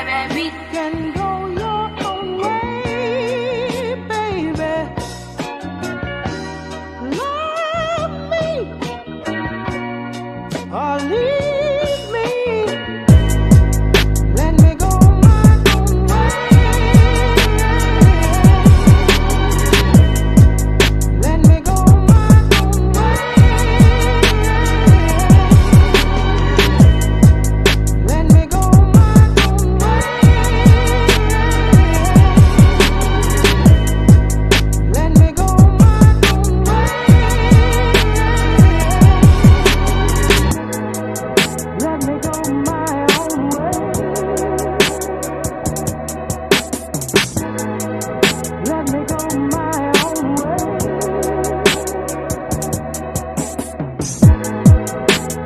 We can go your own way, baby. Love me or leave me. Let me go my own way. Let me go my own way. Let me go my own way. Let me go my own way. Let me go my own way. Let me go my own way.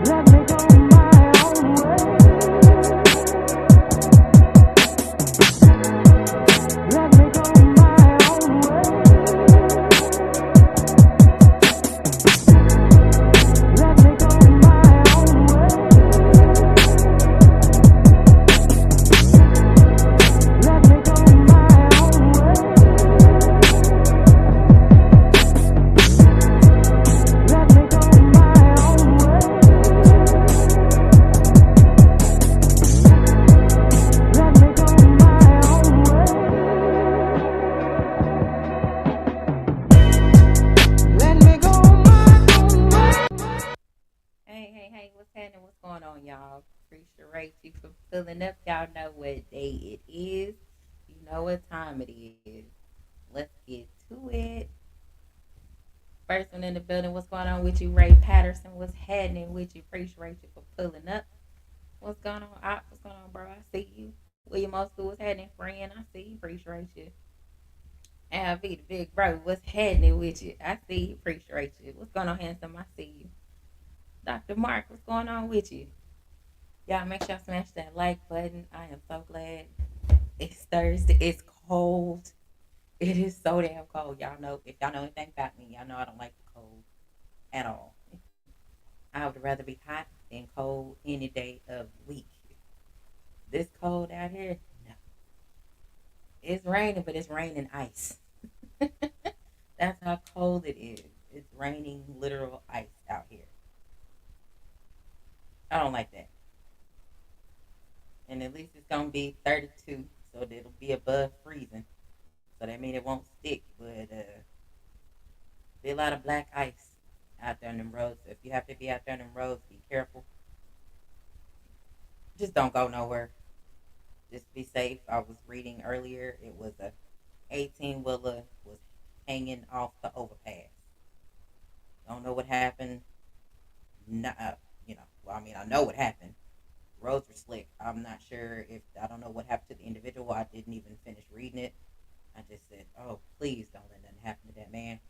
Let me go my own way. Let me go my own way. Let me go my own way. Let me go my own way. Let me go my own way. Let me go my own way. Let me go my own way. Hey, what's happening? What's going on, y'all? Appreciate you for pulling up. Y'all know what day it is. You know what time it is. Let's get to it. First one in the building. What's going on with you, Ray Patterson? What's happening with you? Appreciate you for pulling up. What's going on, Op? What's going on, bro? I see you. William Oscar, what's happening, friend? I see you. Appreciate you. And be the big bro. What's happening with you? I see you. Appreciate you. What's going on, handsome? I see you. Dr. Mark, what's going on with you? Y'all make sure y'all smash that like button. I am so glad it's Thursday. It's cold. It is so damn cold. Y'all know, if y'all know anything about me, y'all know I don't like the cold at all. I would rather be hot than cold any day of the week. This cold out here, no. It's raining, but it's raining ice. That's how cold it is. It's raining literal ice out here. I don't like that. And at least it's gonna be 32, so that it'll be above freezing. So that means it won't stick, but be a lot of black ice out there on them roads. So if you have to be out there on them roads, be careful. Just don't go nowhere. Just be safe. I was reading earlier. It was a 18-wheeler was hanging off the overpass. Don't know what happened. No, well, I mean, I know what happened. Roads were slick. I'm not sure if I don't know what happened to the individual. I didn't even finish reading it. I just said, "Oh, please don't let nothing happen to that man,"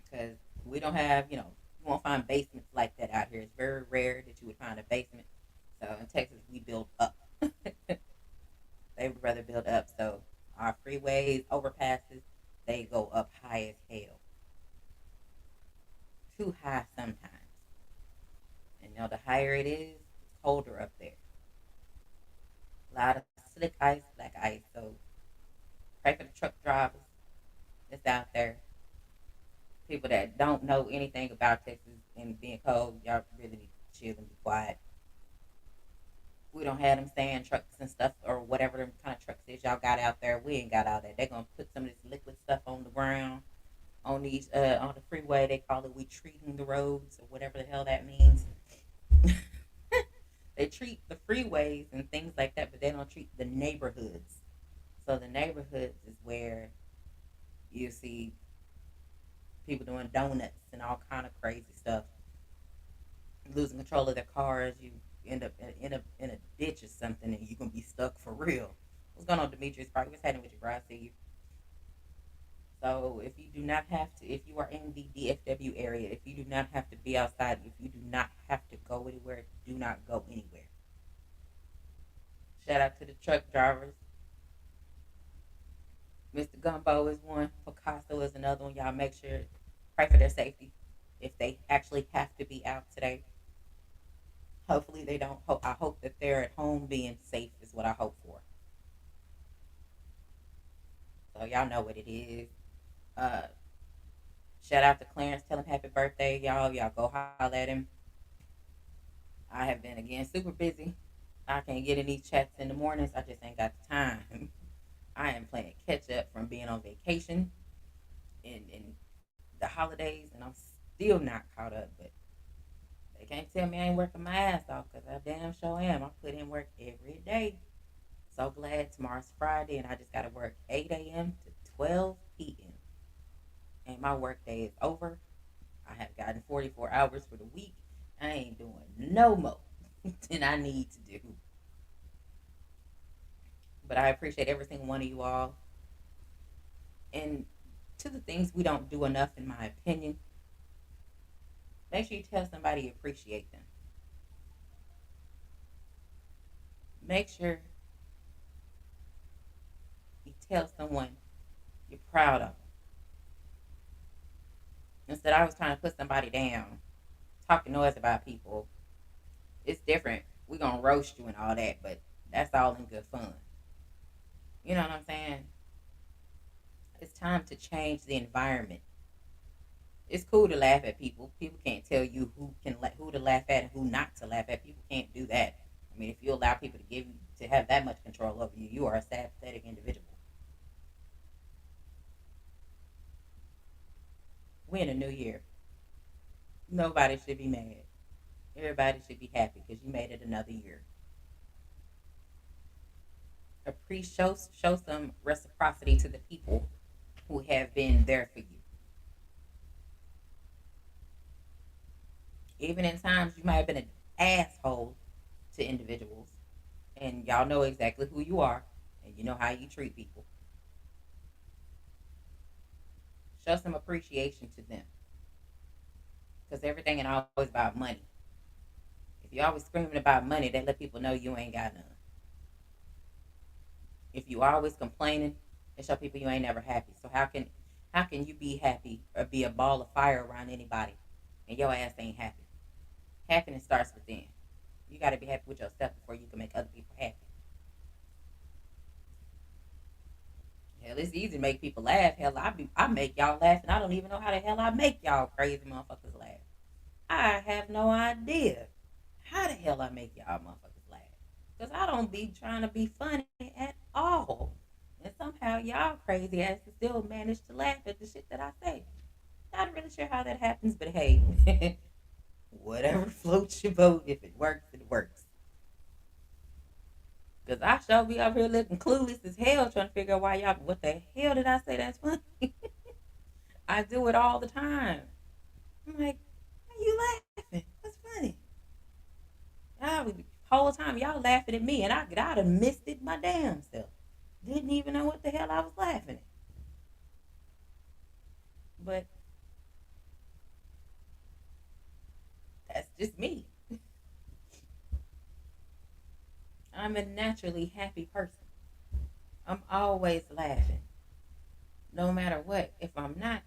because we don't have, you won't find basements like that out here. It's very rare that you would find a basement. So in Texas, we build up. They would rather build up. So our freeways, overpasses, they go up high as hell. Too high sometimes. And the higher it is, it's colder up there. A lot of slick ice, black ice. So pray for the truck drivers that's out there. People that don't know anything about Texas and being cold, y'all really need to chill and be quiet. We don't have them sand trucks and stuff or whatever them kind of trucks is y'all got out there. We ain't got all that. They're gonna put some of this liquid stuff on the ground, on these on the freeway. They call it we treating the roads or whatever the hell that means. They treat the freeways and things like that, but they don't treat the neighborhoods. So the neighborhoods is where you see people doing donuts and all kind of crazy stuff, losing control of their cars. You end up in a ditch or something, and you're gonna be stuck for real. What's going on, Demetrius? Probably what's happening with you, bro? I see you. So if you do not have to, if you are in the DFW area, if you do not have to be outside, if you do not have to go anywhere, do not go anywhere. Shout out to the truck drivers. Mr. Gumbo is one. Picasso is another one. Y'all make sure, pray for their safety if they actually have to be out today. Hopefully they don't. I hope that they're at home being safe is what I hope for. So y'all know what it is. Uh, Shout out to Clarence. Tell him happy birthday, y'all. Y'all go holler at him. I have been again super busy. I can't get in these chats in the mornings. I just ain't got the time. I am playing catch up from being on vacation in the holidays, and I'm still not caught up. But they can't tell me I ain't working my ass off because I damn sure am. I put in work every day. So glad tomorrow's Friday, and I just got to work 8 a.m. to 12 p.m. And my work day is over. I have gotten 44 hours for the week. I ain't doing no more than I need to do. But I appreciate every single one of you all. And to the things we don't do enough, in my opinion, make sure you tell somebody you appreciate them. Make sure you tell someone you're proud of them. Instead, I was trying to put somebody down, talking noise about people. It's different. We're going to roast you and all that, but that's all in good fun. You know what I'm saying? It's time to change the environment. It's cool to laugh at people. People can't tell you who to laugh at and who not to laugh at. People can't do that. I mean, if you allow people to have that much control over you, you are a sad, pathetic individual. We're in a new year. Nobody should be mad. Everybody should be happy because you made it another year. Show some reciprocity to the people who have been there for you. Even in times you might have been an asshole to individuals, and y'all know exactly who you are, and you know how you treat people. Show some appreciation to them because everything ain't always about money. If you're always screaming about money, that let people know you ain't got none. If you always complaining, it show people you ain't never happy. So how can you be happy or be a ball of fire around anybody and your ass ain't happy? Happiness starts within. You got to be happy with yourself before you can make other people happy. Hell, it's easy to make people laugh. Hell, I make y'all laugh, and I don't even know how the hell I make y'all crazy motherfuckers laugh. I have no idea how the hell I make y'all motherfuckers laugh. Because I don't be trying to be funny at all. And somehow y'all crazy asses still manage to laugh at the shit that I say. Not really sure how that happens, but hey, whatever floats your boat. If it works, it works. Because I sure be up here looking clueless as hell trying to figure out why y'all, what the hell did I say that's funny? I do it all the time. I'm like, why you laughing? What's funny? Y'all, the whole time y'all laughing at me, and I'd have missed it my damn self. Didn't even know what the hell I was laughing at. But that's just me. I'm a naturally happy person. I'm always laughing, no matter what. If I'm not,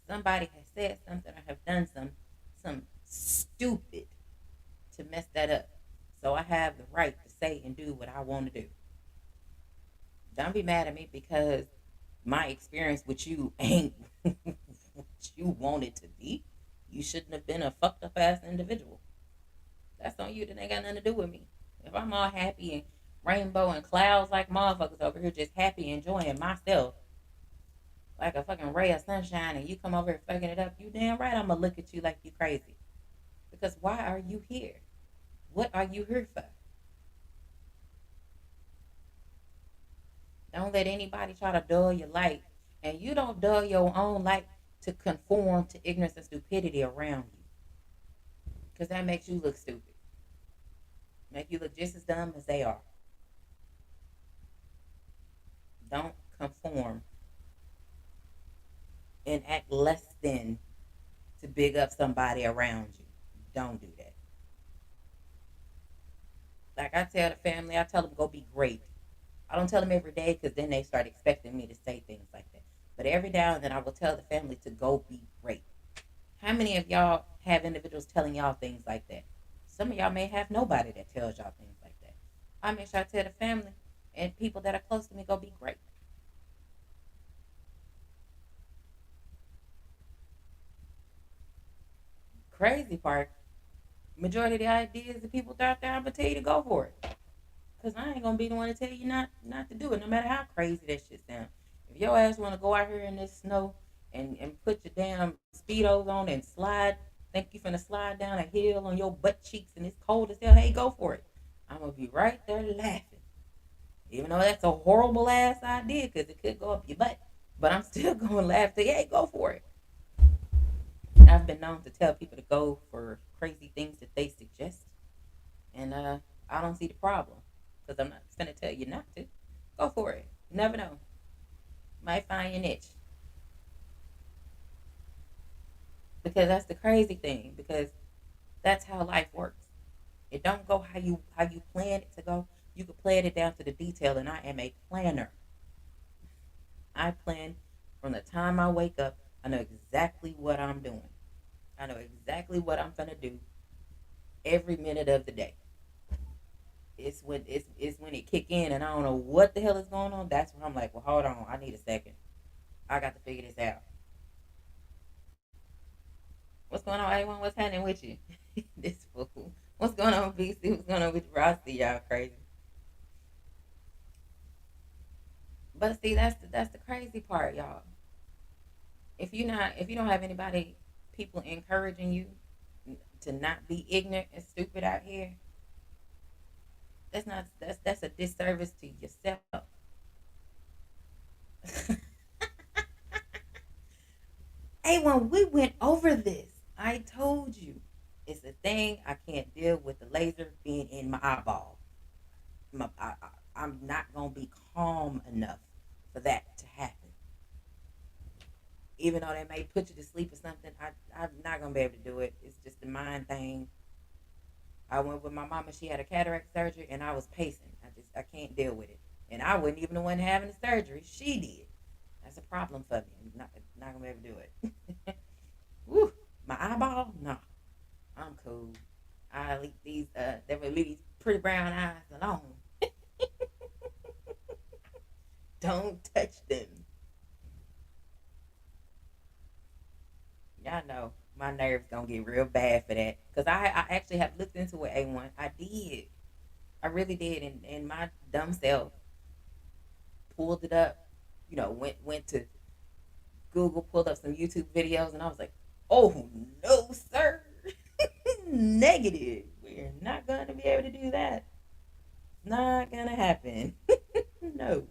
somebody has said something or have done some stupid to mess that up. So I have the right to say and do what I want to do. Don't be mad at me because my experience with you ain't what you want it to be. You shouldn't have been a fucked up ass individual. That's on you. That ain't got nothing to do with me. If I'm all happy and rainbow and clouds like motherfuckers over here just happy enjoying myself like a fucking ray of sunshine and you come over here fucking it up, you damn right I'm gonna look at you like you crazy. Because why are you here? What are you here for? Don't let anybody try to dull your light. And you don't dull your own light to conform to ignorance and stupidity around you. Because that makes you look stupid. Make you look just as dumb as they are. Don't conform and act less than to big up somebody around you. Don't do that. Like I tell the family, I tell them go be great. I don't tell them every day because then they start expecting me to say things like that. But every now and then I will tell the family to go be great. How many of y'all have individuals telling y'all things like that? Some of y'all may have nobody that tells y'all things like that. I make sure I tell the family and people that are close to me go be great. Crazy part, majority of the ideas that people throw out there, I'm gonna tell you to go for it. Cause I ain't gonna be the one to tell you not to do it, no matter how crazy that shit sounds. If your ass wanna go out here in this snow and put your damn speedos on and slide, think you finna slide down a hill on your butt cheeks and it's cold as hell, hey, go for it. I'm gonna be right there laughing, even though that's a horrible ass idea, cause it could go up your butt. But I'm still gonna laugh. Say, hey, go for it. I've been known to tell people to go for crazy things that they suggest, and I don't see the problem because I'm not gonna tell you not to. Go for it. You never know. Might find your niche because that's the crazy thing. Because that's how life works. It don't go how you plan it to go. You can plan it down to the detail, and I am a planner. I plan from the time I wake up. I know exactly what I'm doing. I know exactly what I'm gonna do every minute of the day. It's when it kick in and I don't know what the hell is going on. That's when I'm like, well, hold on, I need a second. I got to figure this out. What's going on, everyone? What's happening with you? This fool. What's going on, BC? What's going on with you? I see y'all crazy. But see, that's the crazy part, y'all. If you don't have anybody, people encouraging you to not be ignorant and stupid out here, that's a disservice to yourself. Hey, when we went over this, I told you it's a thing. I can't deal with the laser being in my eyeball. I'm not gonna be calm enough for that to happen. Even though they may put you to sleep or something, I'm not gonna be able to do it. It's just a mind thing. I went with my mama. She had a cataract surgery, and I was pacing. I can't deal with it. And I wasn't even the one having the surgery. She did. That's a problem for me. I'm not gonna be able to do it. Woo, my eyeball? No, I'm cool. I leave these they will leave these pretty brown eyes alone. Don't touch them. Y'all know my nerves gonna get real bad for that. Cause I actually have looked into it, A1. I did. I really did, and my dumb self pulled it up. Went to Google, pulled up some YouTube videos, and I was like, "Oh no, sir, negative. We're not gonna be able to do that. Not gonna happen. No."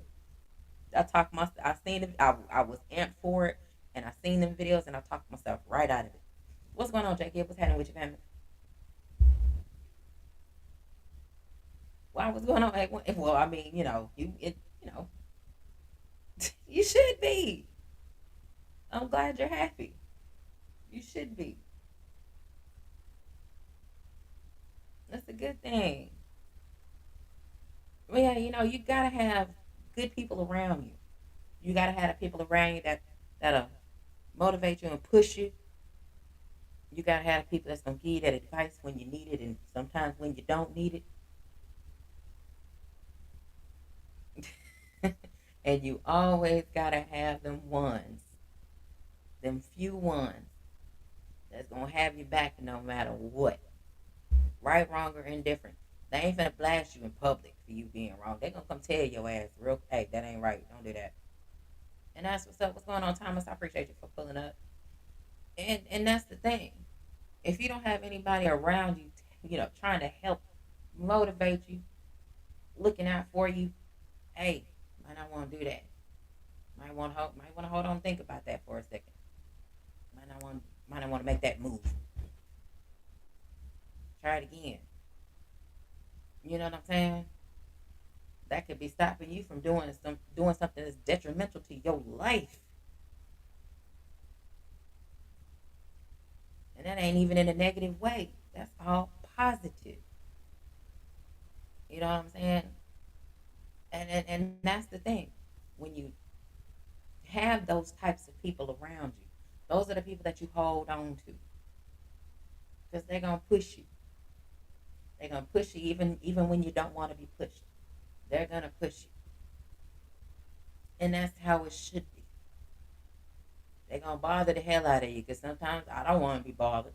I seen it. I was amped for it, and I seen them videos, and I talked myself right out of it. What's going on, Jackie? What's happening with your family? What's going on? Well, I mean, you should be. I'm glad you're happy. You should be. That's a good thing. Well, yeah, you gotta have good people around you. You gotta have people around you that'll motivate you and push you. You gotta have people that's gonna give you that advice when you need it, and sometimes when you don't need it. And you always gotta have them ones, them few ones that's gonna have you back no matter what, right, wrong, or indifferent. They ain't finna blast you in public for you being wrong. They gonna come tell your ass real, hey, that ain't right. Don't do that. And that's what's up. What's going on, Thomas? I appreciate you for pulling up. And that's the thing. If you don't have anybody around you, trying to help motivate you, looking out for you, hey, might not want to do that. Might want to hold on and think about that for a second. Might not want to make that move. Try it again. You know what I'm saying? That could be stopping you from doing something that's detrimental to your life. And that ain't even in a negative way. That's all positive. You know what I'm saying? And that's the thing. When you have those types of people around you, those are the people that you hold on to because they're gonna push you. They're gonna push you even when you don't want to be pushed. They're gonna push you, and that's how it should be. They're gonna bother the hell out of you because sometimes I don't want to be bothered.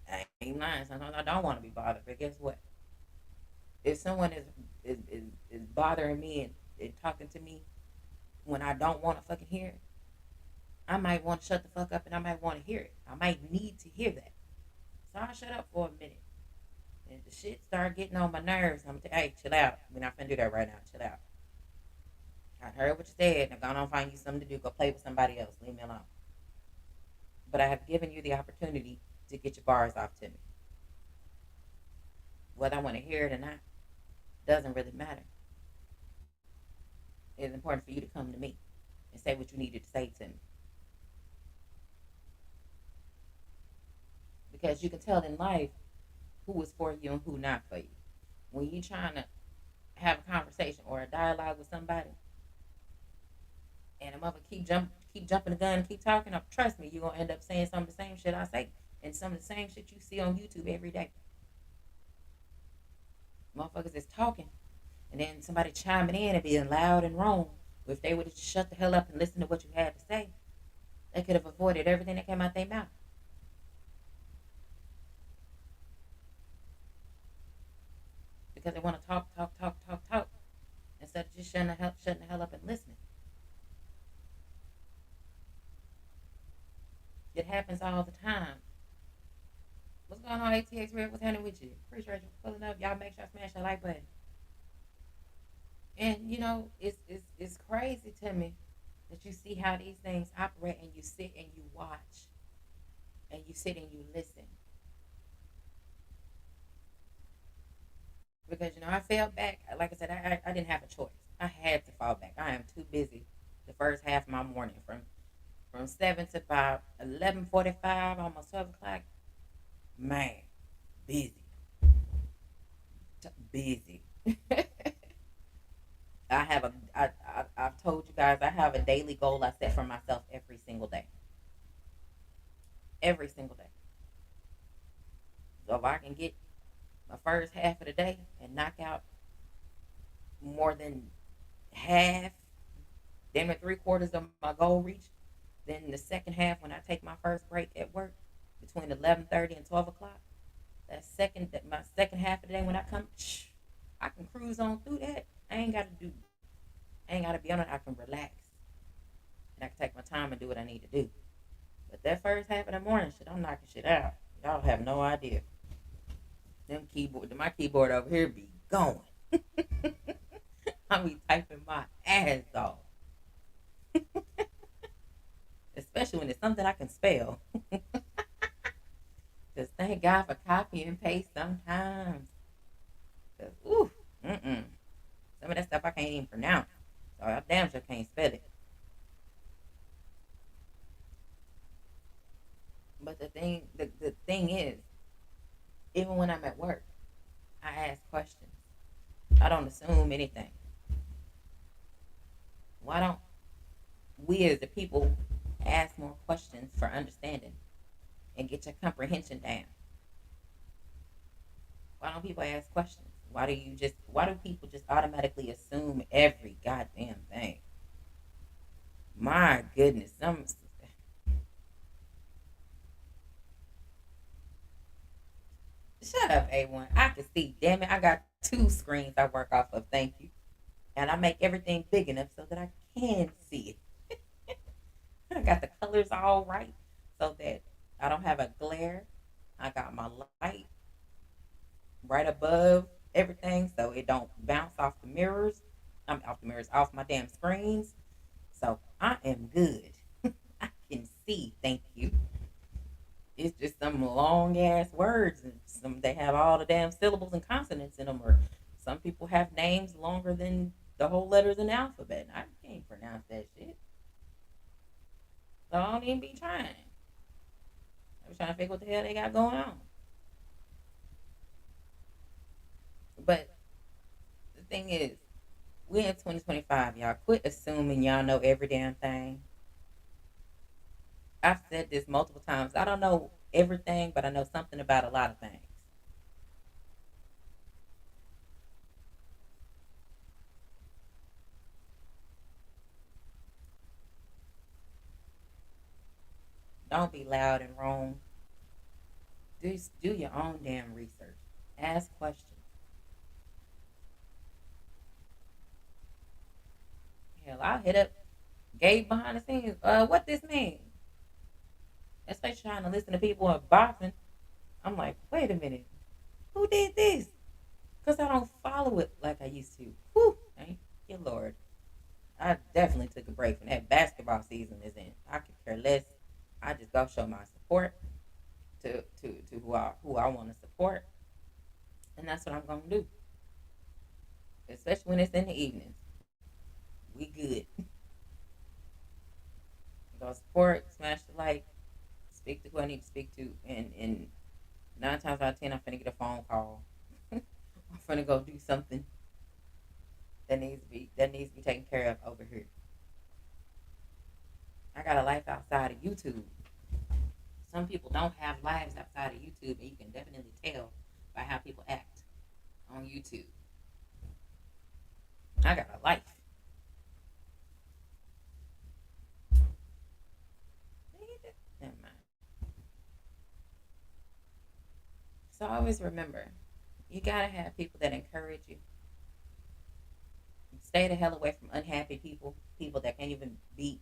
I ain't lying. Sometimes I don't want to be bothered, but guess what? If someone is bothering me and talking to me when I don't want to fucking hear it, I might want to shut the fuck up and I might want to hear it. I might need to hear that. So I shut up for a minute. And if the shit start getting on my nerves, hey, chill out. We're not finna do that right now. Chill out. I heard what you said. Now go on find you something to do. Go play with somebody else. Leave me alone. But I have given you the opportunity to get your bars off to me. Whether I want to hear it or not doesn't really matter. It's important for you to come to me and say what you needed to say to me. Because you can tell in life who is for you and who not for you. When you're trying to have a conversation or a dialogue with somebody, and a mother keep jumping the gun and keep talking, trust me, you're gonna end up saying some of the same shit I say and some of the same shit you see on YouTube every day. Motherfuckers is talking, and then somebody chiming in and being loud and wrong. If they would have shut the hell up and listened to what you had to say, they could have avoided everything that came out their mouth. Because they want to talk, talk, talk, talk, talk, instead of just shutting the hell up and listening. It happens all the time. What's going on, ATX Red? What's happening with you? Appreciate you pulling up. Y'all make sure I smash that like button. And it's crazy to me that you see how these things operate, and you sit and you watch, and you sit and you listen. Because I fell back. Like I said, I didn't have a choice. I had to fall back. I am too busy. The first half of my morning, from 7 to about 11:45, almost 12 o'clock. Man, busy, busy. I've told you guys I have a daily goal I set for myself every single day. Every single day. So if I can get my first half of the day and knock out more than half, then with 3/4 of my goal reached, then the second half when I take my first break at work between 11:30 and 12 o'clock, that my second half of the day when I come, I can cruise on through that. I ain't gotta be on it. I can relax and I can take my time and do what I need to do. But that first half of the morning, shit, I'm knocking shit out. Y'all have no idea. My keyboard over here be going. I be typing my ass off, especially when it's something I can spell. Cause thank God for copy and paste sometimes. Cause ooh, some of that stuff I can't even pronounce, so I damn sure can't spell it. But the thing is, even when I'm at work, I ask questions. I don't assume anything. Why don't we as the people ask more questions for understanding and get your comprehension down? Why don't people ask questions? Why do people just automatically assume every goddamn thing? My goodness, shut up, A1. I can see. Damn it, I got two screens I work off of. Thank you. And I make everything big enough so that I can see it. I got the colors all right so that I don't have a glare. I got my light right above everything so it don't bounce off the mirrors. I'm off the mirrors, off my damn screens. So I am good. I can see. Thank you. It's just some long ass words, and some they have all the damn syllables and consonants in them, or some people have names longer than the whole letters in the alphabet. I can't pronounce that shit, so I don't even be trying. I was trying to figure what the hell they got going on. But the thing is, we're in 2025, y'all. Quit assuming y'all know every damn thing. I've said this multiple times. I don't know everything, but I know something about a lot of things. Don't be loud and wrong. Do your own damn research. Ask questions. Hell, I'll hit up Gabe behind the scenes. What this mean? Especially trying to listen to people who are boxing. I'm like, wait a minute. Who did this? Because I don't follow it like I used to. Whew, thank you, Lord. I definitely took a break from that. Basketball season is in. I could care less. I just go show my support to who I want to support, and that's what I'm gonna do. Especially when it's in the evenings. We good. Go support, smash the like, speak to who I need to speak to, and 9 times out of 10 I'm finna get a phone call. I'm finna go do something that needs to be taken care of over here. I got a life outside of YouTube. Some people don't have lives outside of YouTube, and you can definitely tell by how people act on YouTube. I got a life. Never mind. So always remember, you gotta have people that encourage you. Stay the hell away from unhappy people, people that can't even be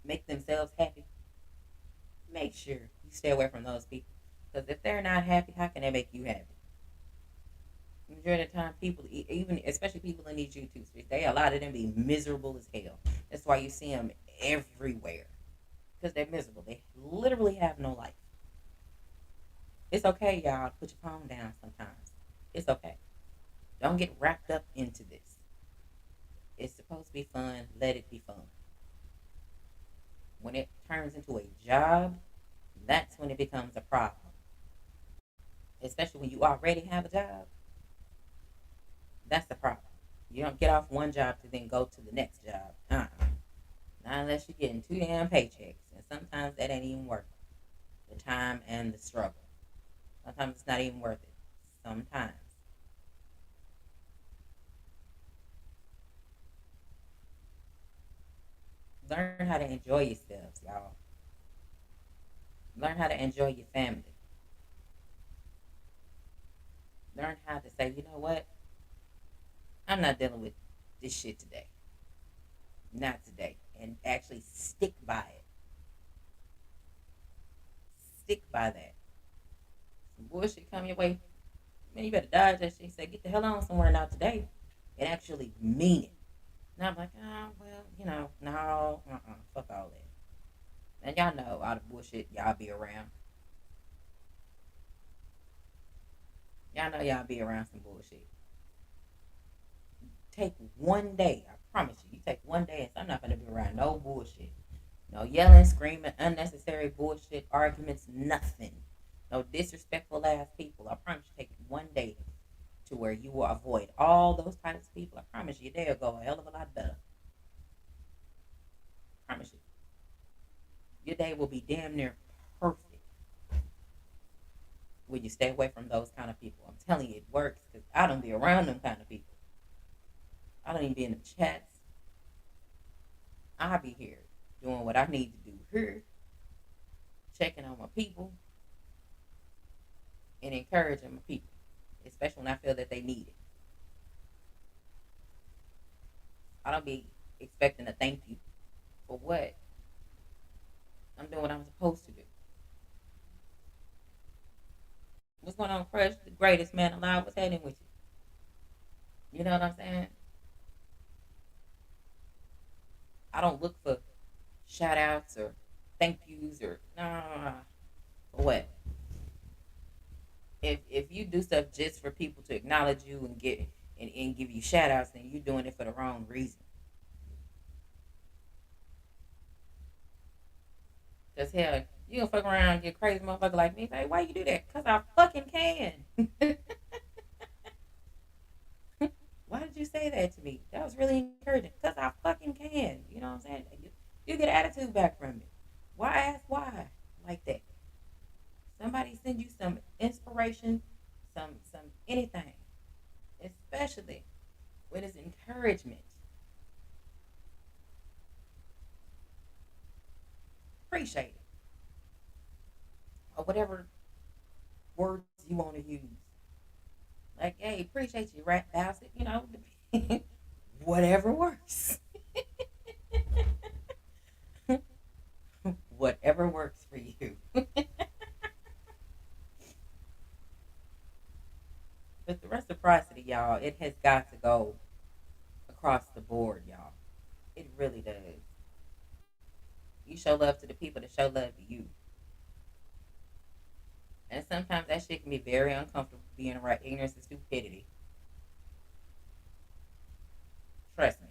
make themselves happy. Make sure you stay away from those people. Because if they're not happy, how can they make you happy? Majority of the time, people, even especially people in these YouTube streets, a lot of them be miserable as hell. That's why you see them everywhere because they're miserable. They literally have no life. It's okay, y'all, to put your phone down sometimes. It's okay. Don't get wrapped up into this. It's supposed to be fun. Let it be fun. When it turns into a job, that's when it becomes a problem. Especially when you already have a job, that's the problem. You don't get off one job to then go to the next job. Not unless you're getting two damn paychecks. And sometimes that ain't even worth it. The time and the struggle. Sometimes it's not even worth it. Sometimes. Learn how to enjoy yourselves, y'all. Learn how to enjoy your family. Learn how to say, you know what? I'm not dealing with this shit today. Not today. And actually stick by it. Stick by that. Some bullshit come your way. Man, you better dodge that shit. Say, get the hell on somewhere now today. And actually mean it. Now I'm like, oh, well, no, fuck all that. And y'all know all the bullshit y'all be around. Y'all know y'all be around some bullshit. Take one day. I promise you. You take one day and I'm not going to be around no bullshit. No yelling, screaming, unnecessary bullshit, arguments, nothing. No disrespectful ass people. I promise you, take one day to where you will avoid all those types of people. I promise you, they'll go a hell of a lot better. I promise you. Your day will be damn near perfect when you stay away from those kind of people. I'm telling you, it works because I don't be around them kind of people. I don't even be in the chats. I be here doing what I need to do here, checking on my people, and encouraging my people, especially when I feel that they need it. I don't be expecting a thank you for what. I'm doing what I'm supposed to do. What's going on, Crush? The greatest man alive. What's happening with you? You know what I'm saying? I don't look for shout outs or thank yous or nah. For what? If you do stuff just for people to acknowledge you and and give you shout outs, then you're doing it for the wrong reason. Cause hell, you gonna fuck around and get crazy motherfucker like me. Like, why you do that? Cause I fucking can. Why did you say that to me? That was really encouraging. Cause I fucking can. You know what I'm saying? You get attitude back from it. Why ask why like that? Somebody send you some inspiration, some anything, especially when it's encouragement. Appreciate it. whatever words you want to use. Like, hey, appreciate you, rat bastard. Whatever works. Whatever works for you. But the reciprocity, y'all, it has got to go across the board, y'all. It really does. You show love to the people that show love to you. And sometimes that shit can be very uncomfortable being around ignorance and stupidity. Trust me.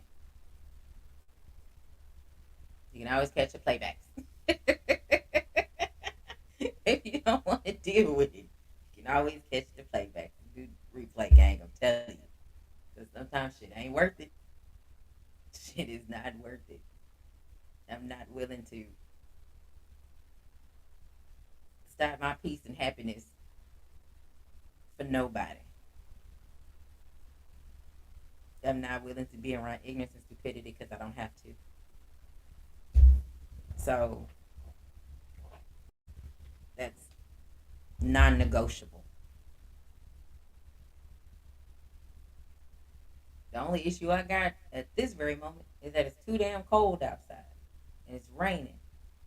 You can always catch the playbacks. If you don't want to deal with it, you can always catch the playback. Do replay gang, I'm telling you. Because sometimes shit ain't worth it. Shit is not worth it. I'm not willing to stop my peace and happiness for nobody. I'm not willing to be around ignorance and stupidity because I don't have to. So that's non negotiable. The only issue I got at this very moment is that it's too damn cold outside and it's raining.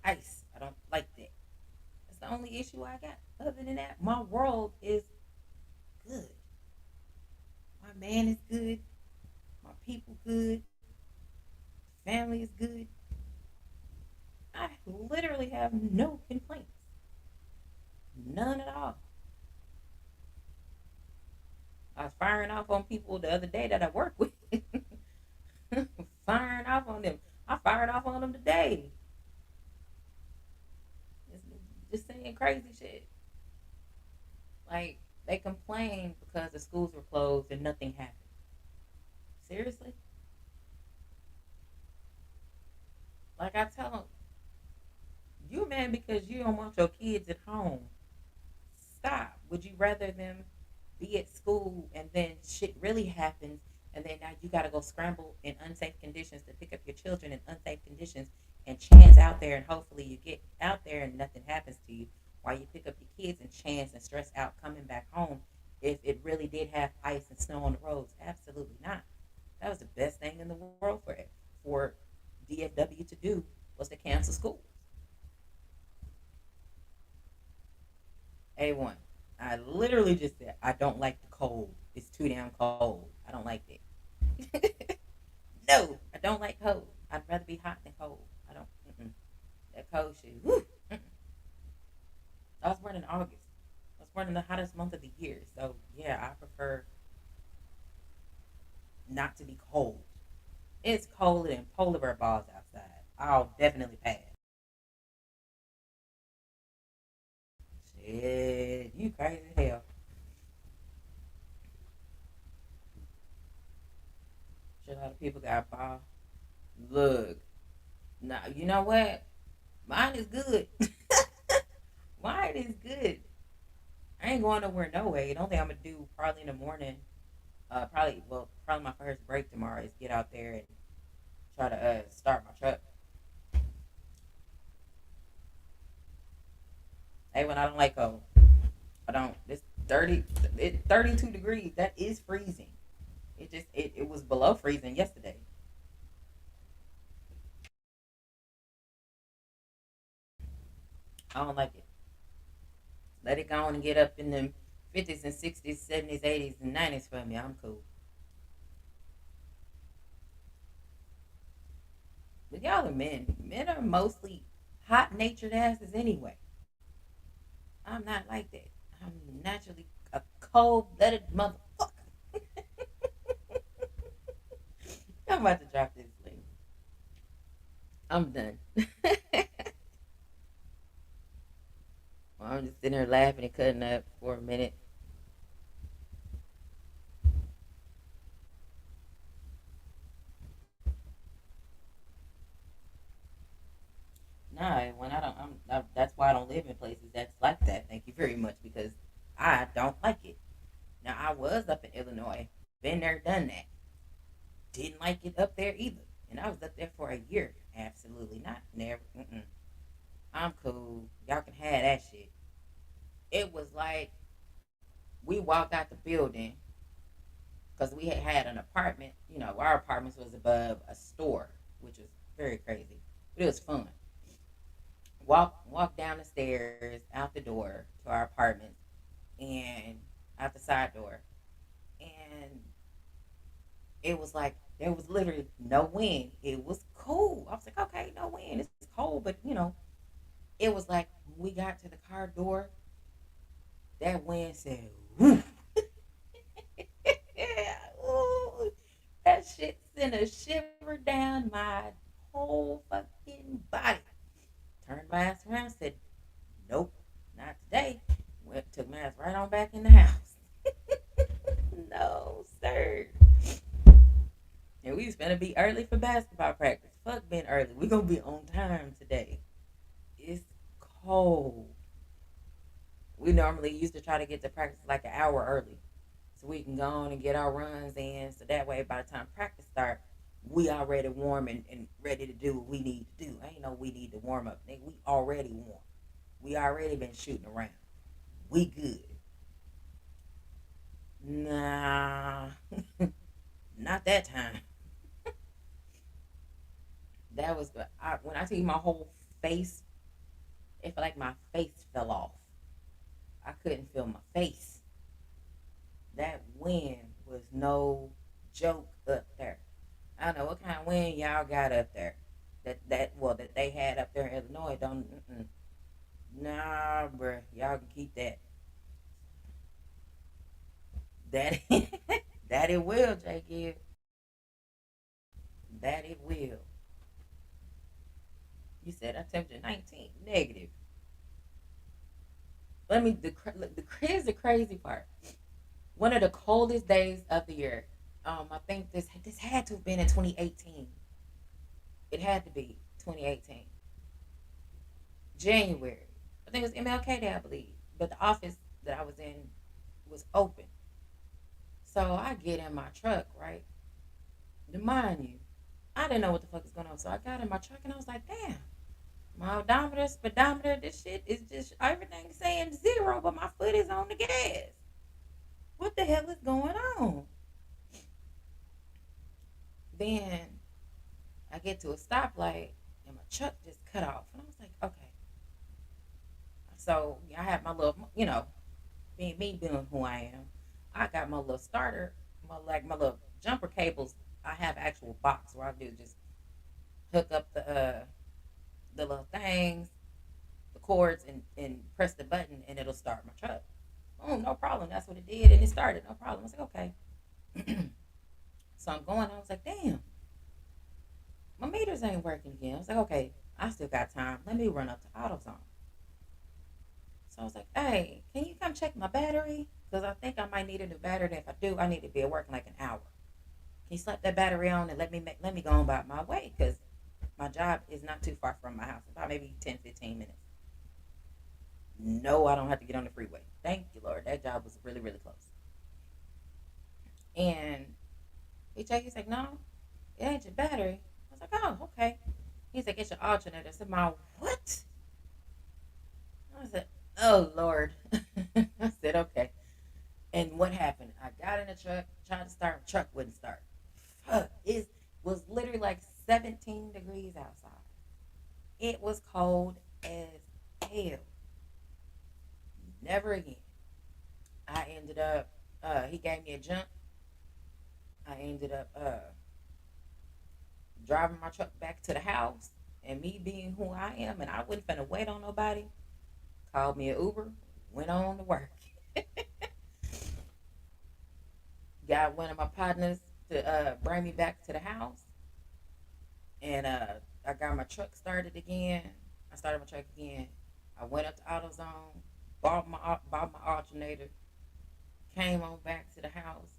Ice. I don't like that. That's the only issue I got. Other than that, my world is good. My man is good. My people good. Family is good. I literally have no complaints. None at all. I was firing off on people the other day that I work with. Firing off on them. I fired off on them today. Just saying crazy shit. Like, they complained because the schools were closed and nothing happened. Seriously? Like, I tell them, you mad because you don't want your kids at home. Stop. Would you rather them be at school and then shit really happens and then now you gotta go scramble in unsafe conditions to pick up your children in unsafe conditions and chance out there and hopefully you get out there and nothing happens to you while you pick up your kids and chance and stress out coming back home if it really did have ice and snow on the roads? Absolutely not. That was the best thing in the world for it for DFW to do was to cancel schools. A1. I literally just said I don't like the cold. It's too damn cold. I don't like it. No, I don't like cold. I'd rather be hot than cold. I don't. That cold shit. Woo, I was born in August. I was born in the hottest month of the year. So yeah, I prefer not to be cold. It's colder than polar bear balls outside. I'll definitely pass. Shit, you crazy as hell. Shit, a lot of people got balls. Look, now you know what? Mine is good. Mine is good. I ain't going nowhere no way. The only thing I'm gonna do probably in the morning, probably my first break tomorrow is get out there and try to start my truck. Hey, when I don't like cold, I don't. It's 32 degrees. That is freezing. It was below freezing yesterday. I don't like it. Let it go on and get up in the 50s and 60s, 70s, 80s, and 90s for me. I'm cool. But y'all are men. Men are mostly hot natured asses anyway. I'm not like that. I'm naturally a cold blooded motherfucker. I'm about to drop this link. I'm done. Well, I'm just sitting there laughing and cutting up for a minute. Nah, when that's why I don't live in places that's like that. Thank you very much because I don't like it. Now I was up in Illinois, been there, done that. Didn't like it up there either, and I was up there for a year. Absolutely not. Never. Mm-mm. I'm cool. Y'all can have that shit. It was like we walked out the building because we had an apartment. You know, our apartments was above a store, which was very crazy, but it was fun. Walk down the stairs, out the door to our apartments, and out the side door, and it was like there was literally no wind. It was cool. I was like, okay, no wind. It's cold, but it was like when we got to the car door, that wind said, "Woof." Ooh, that shit sent a shiver down my whole fucking body. Turned my ass around, said, "Nope, not today." Took my ass right on back in the house. No, sir. And we was gonna be early for basketball practice. Fuck being early. We gonna be on time today. It's cold. We normally used to try to get to practice like an hour early, so we can go on and get our runs in. So that way, by the time practice start, we already warm and ready to do what we need to do. Ain't no we need to warm up. Nigga, we already warm. We already been shooting around. We good. Nah, not that time. That was when I tell you my whole face. It felt like my face fell off. I couldn't feel my face. That wind was no joke up there. I don't know what kind of wind y'all got up there. That they had up there in Illinois. Don't nah, bruh. Y'all can keep that. That that it will, Jake. Gibb. That it will. You said I temperature 19 negative. Let me here's the crazy part. One of the coldest days of the year. I think this had to have been in 2018. It had to be 2018 January. I think it was MLK Day, I believe. But the office that I was in was open. So I get in my truck, right? To mind you, I didn't know what the fuck was going on. So I got in my truck and I was like, damn, my odometer, speedometer, this shit is just everything saying zero, but my foot is on the gas. What the hell is going on? Then I get to a stoplight and my truck just cut off. And I was like, okay. So I have my little, being me being who I am, I got my little starter, my little jumper cables. I have actual box where I do just hook up the little things, the cords, and press the button, and it'll start my truck. Oh, no problem. That's what it did, and it started. No problem. I was like, okay. So I'm going. I was like, damn, my meters ain't working again. I was like, okay, I still got time. Let me run up to AutoZone. So I was like, hey, can you come check my battery? Because I think I might need a new battery. And if I do, I need to be at work in like an hour. Can you slap that battery on and let me go on about my way? Because my job is not too far from my house, about maybe 10, 15 minutes. No, I don't have to get on the freeway. Thank you, Lord. That job was really, really close. And he's like, no, it ain't your battery. I was like, oh, okay. He's like, it's your alternator. I said, my what? I said, oh, Lord. I said, okay. And what happened? I got in the truck, tried to start, the truck wouldn't start. Fuck. It was literally like 17 degrees outside. It was cold as hell. Never again. I ended up, he gave me a jump. I ended up driving my truck back to the house. And me being who I am, and I wasn't finna wait on nobody, called me an Uber, went on to work. Got one of my partners to bring me back to the house, and I got my truck started again. I started my truck again. I went up to AutoZone, bought my alternator, came on back to the house,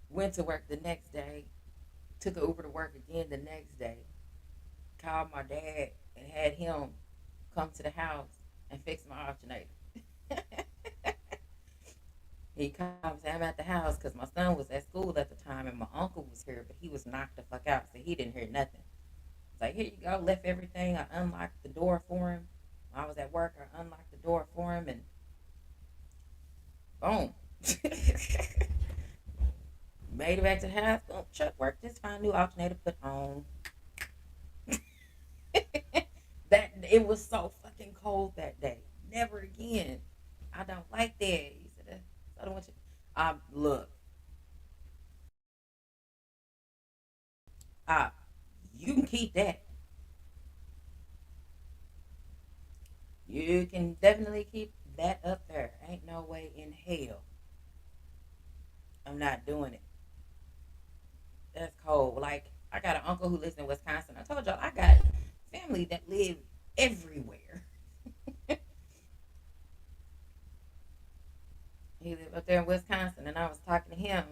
went to work the next day, took an Uber to work again the next day, called my dad and had him come to the house and fix my alternator. He comes, I'm at the house because my son was at school at the time and my uncle was here, but he was knocked the fuck out, so he didn't hear nothing. It's like, here you go, left everything. I unlocked the door for him. I was at work. I unlocked the door for him, and boom, made it back to the house. Boom, truck worked just fine. New alternator put on. That it was so fucking cold that day. Never again. I don't like that. He said, I don't want you. Look, uh, you can keep that. You can definitely keep that up there. Ain't no way in hell I'm not doing it. That's cold. Like I got an uncle who lives in Wisconsin. I told y'all I got family that live everywhere. He lived up there in Wisconsin, and I was talking to him.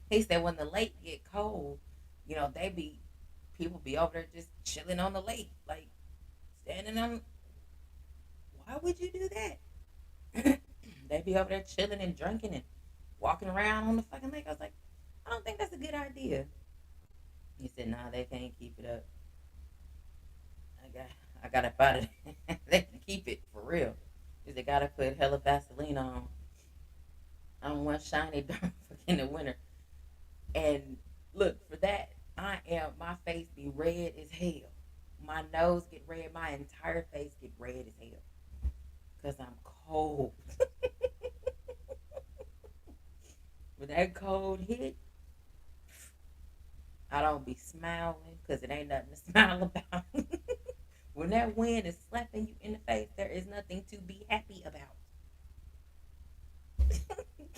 He said when the lake get cold, they be people be over there just chilling on the lake, like standing on. Why would you do that? They be over there chilling and drinking and walking around on the fucking lake. I was like, I don't think that's a good idea. He said, nah, they can't keep it up. I got I got up out of it. They can keep it for real. Because they gotta put hella Vaseline on one shiny darn in the winter. And look, for that, my face be red as hell. My nose get red, my entire face get red as hell. Cause I'm cold. When that cold hit, I don't be smiling because it ain't nothing to smile about. When that wind is slapping you in the face, there is nothing to be happy about.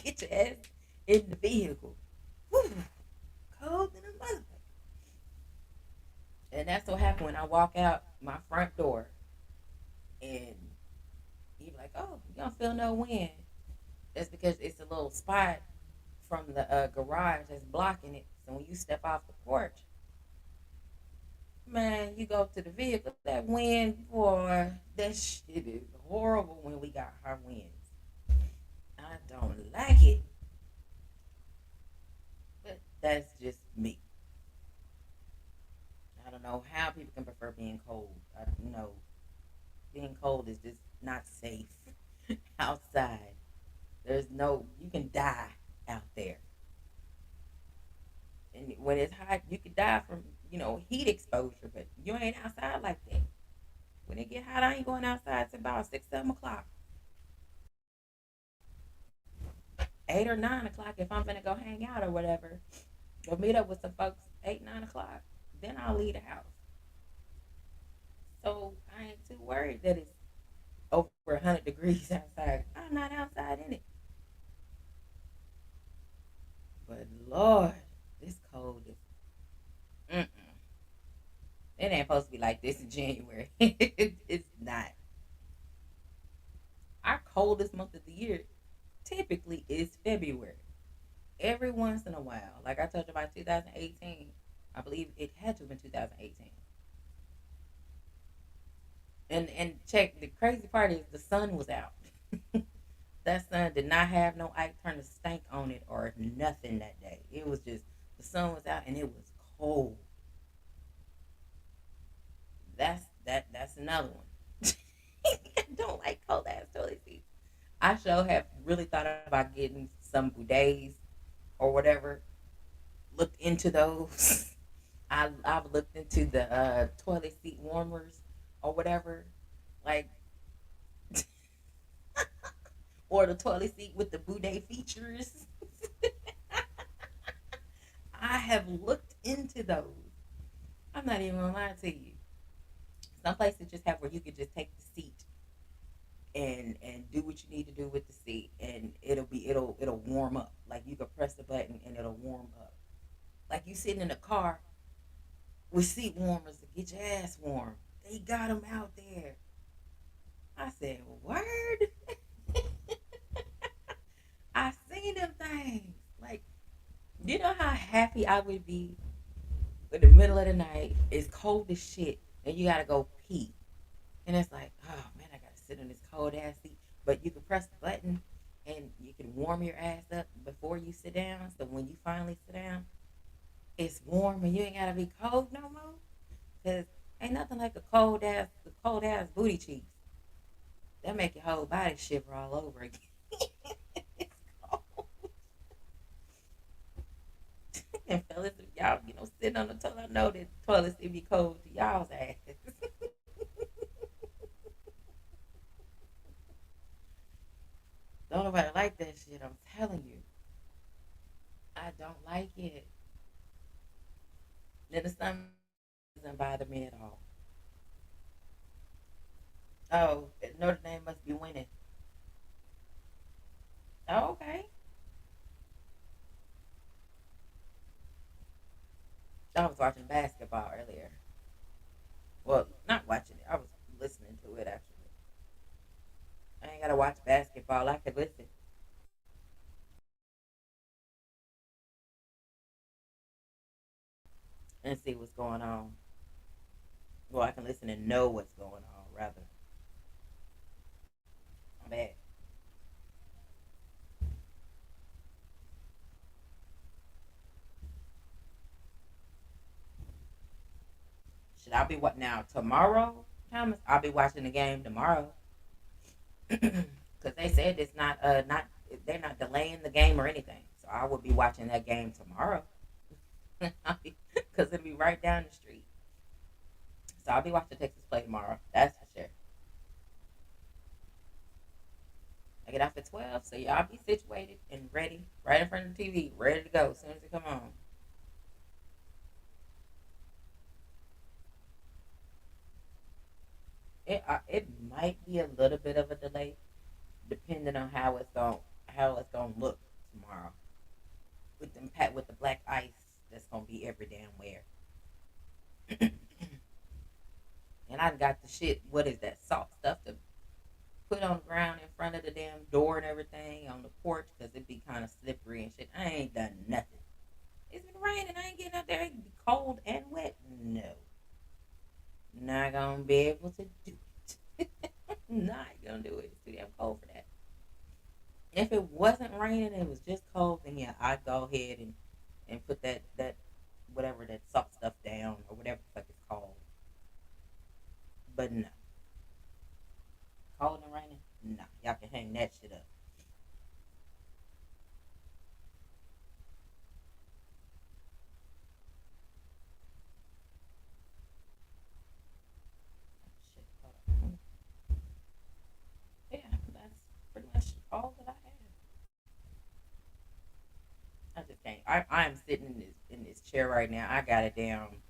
Get your ass in the vehicle. Whew, cold than a motherfucker. And that's what happened when I walk out my front door and you're like, oh, you don't feel no wind. That's because it's a little spot from the garage that's blocking it. So when you step off the porch, man, you go to the vehicle, that wind, boy, that shit is horrible when we got high winds. I don't like it, but that's just me. I don't know how people can prefer being cold. Being cold is just not safe outside. You can die out there. And when it's hot, you could die from, heat exposure, but you ain't outside like that. When it get hot, I ain't going outside till about 6, 7 o'clock. 8 or 9 o'clock if I'm gonna go hang out or whatever. Go meet up with some folks 8, 9 o'clock. Then I'll leave the house. So I ain't too worried that it's over 100 degrees outside. I'm not outside in it. But Lord, this cold is. Mm-mm. It ain't supposed to be like this in January. It's not. Our coldest month of the year typically is February. Every once in a while, like I told you about 2018, I believe it had to have been 2018. And check, the crazy part is the sun was out. That sun did not have no Ike Turner stank on it or nothing that day. It was just the sun was out and it was cold. That's another one. I don't like cold ass toilet seats. I sure have really thought about getting some bidets or whatever. Looked into those. I've looked into the toilet seat warmers or whatever, like or the toilet seat with the bidet features. I have looked into those. I'm not even gonna lie to you. Some places just have where you could just take the seat and do what you need to do with the seat, and it'll warm up. Like you could press the button and it'll warm up. Like you sitting in a car with seat warmers to get your ass warm. They got them out there. I said, word. I seen them things. Like, you know how happy I would be in the middle of the night. It's cold as shit, and you gotta go pee. And it's like, oh man, I gotta sit in this cold ass seat. But you can press the button, and you can warm your ass up before you sit down. So when you finally sit down, it's warm, and you ain't gotta be cold no more. Cause Ain't nothing like the cold ass booty cheeks. That make your whole body shiver all over again. It's cold. And fellas, if y'all, sitting on the toilet, I know that toilets it be cold to y'all's ass. Don't nobody like that shit. I'm telling you, I don't like it. Then the sun doesn't bother me at all. Oh, Notre Dame must be winning. Oh, okay. I was watching basketball earlier. Well, not watching it. I was listening to it actually. I ain't gotta watch basketball. I could listen and see what's going on. Well, I can listen and know what's going on. Rather, my bad. Should I be what now tomorrow, Thomas? I'll be watching the game tomorrow because they said it's not they're not delaying the game or anything. So I will be watching that game tomorrow because it'll be right down the street. So I'll be watching Texas play tomorrow. That's for sure. I get off at 12, so y'all be situated and ready, right in front of the TV, ready to go as soon as it come on. It might be a little bit of a delay, depending on how it's gonna look tomorrow with the black ice that's gonna be every damn where. And I got the shit. What is that salt stuff to put on the ground in front of the damn door and everything on the porch because it be kind of slippery and shit. I ain't done nothing. It's been raining. I ain't getting out there. It can be cold and wet. No, not gonna be able to do it. Not gonna do it. It's too damn cold for that. If it wasn't raining, it was just cold, then yeah, I'd go ahead and put that whatever that salt stuff down or whatever the fuck it's called. But no, cold and raining, no, y'all can hang that shit up. Shit, hold on. Yeah, that's pretty much all that I have. I just can't. I'm sitting in this chair right now. I got a damn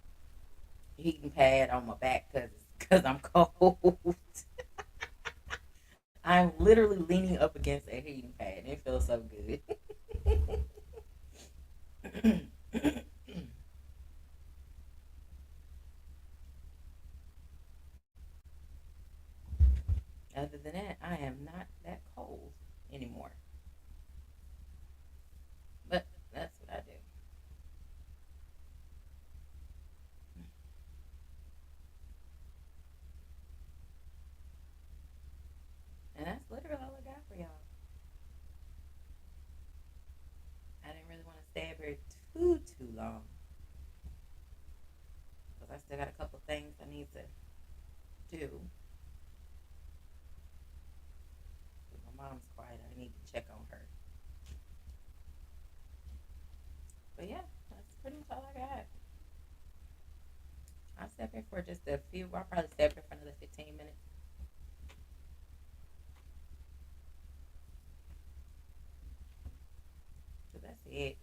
heating pad on my back because I'm cold. I'm literally leaning up against a heating pad. It feels so good. Other than that, I am not that cold anymore. But that's what I do. And that's literally all I got for y'all. I didn't really want to stay up here too long because I still got a couple things I need to do. My mom's quiet. I need to check on her. But yeah, that's pretty much all I got. I'll step in for just a few. I'll probably step in for another 15 minutes. So that's it.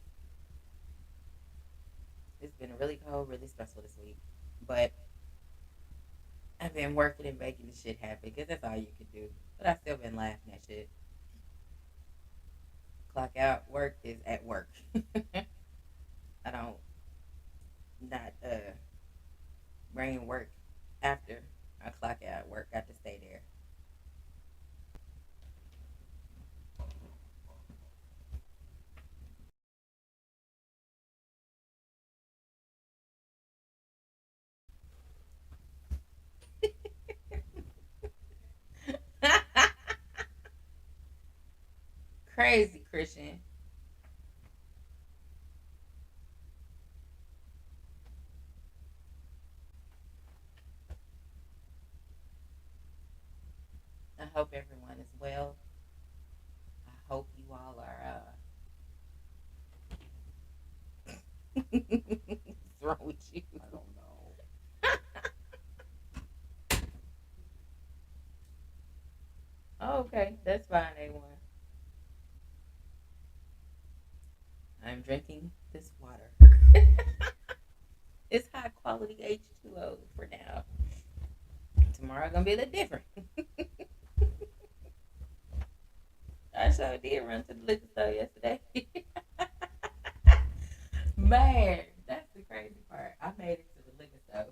It's been really cold, really stressful this week. But I've been working and making the shit happen because that's all you can do. But I've still been laughing at shit. Clock out, work is at work. I don't not bring work after I clock out. Work got to stay there. Crazy Christian. What's wrong with you? I don't know. Oh, okay, that's fine, A1. I'm drinking this water. It's high quality H2O for now. Tomorrow gonna be a little different. I sure did run to the liquor store yesterday. Man, that's the crazy part. I made it to the liquor store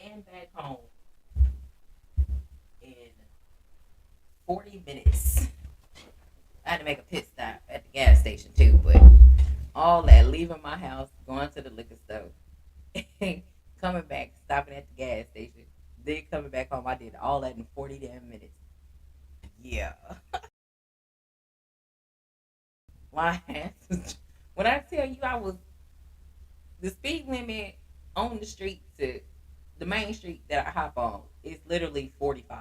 and back home in 40 minutes. I had to make a pit stop at the gas station too, but all that leaving my house, going to the liquor store, coming back, stopping at the gas station, then coming back home. I did all that in 40 damn minutes. Yeah. My ass. When I tell you I was the speed limit on the street to the main street that I hop on is literally 45.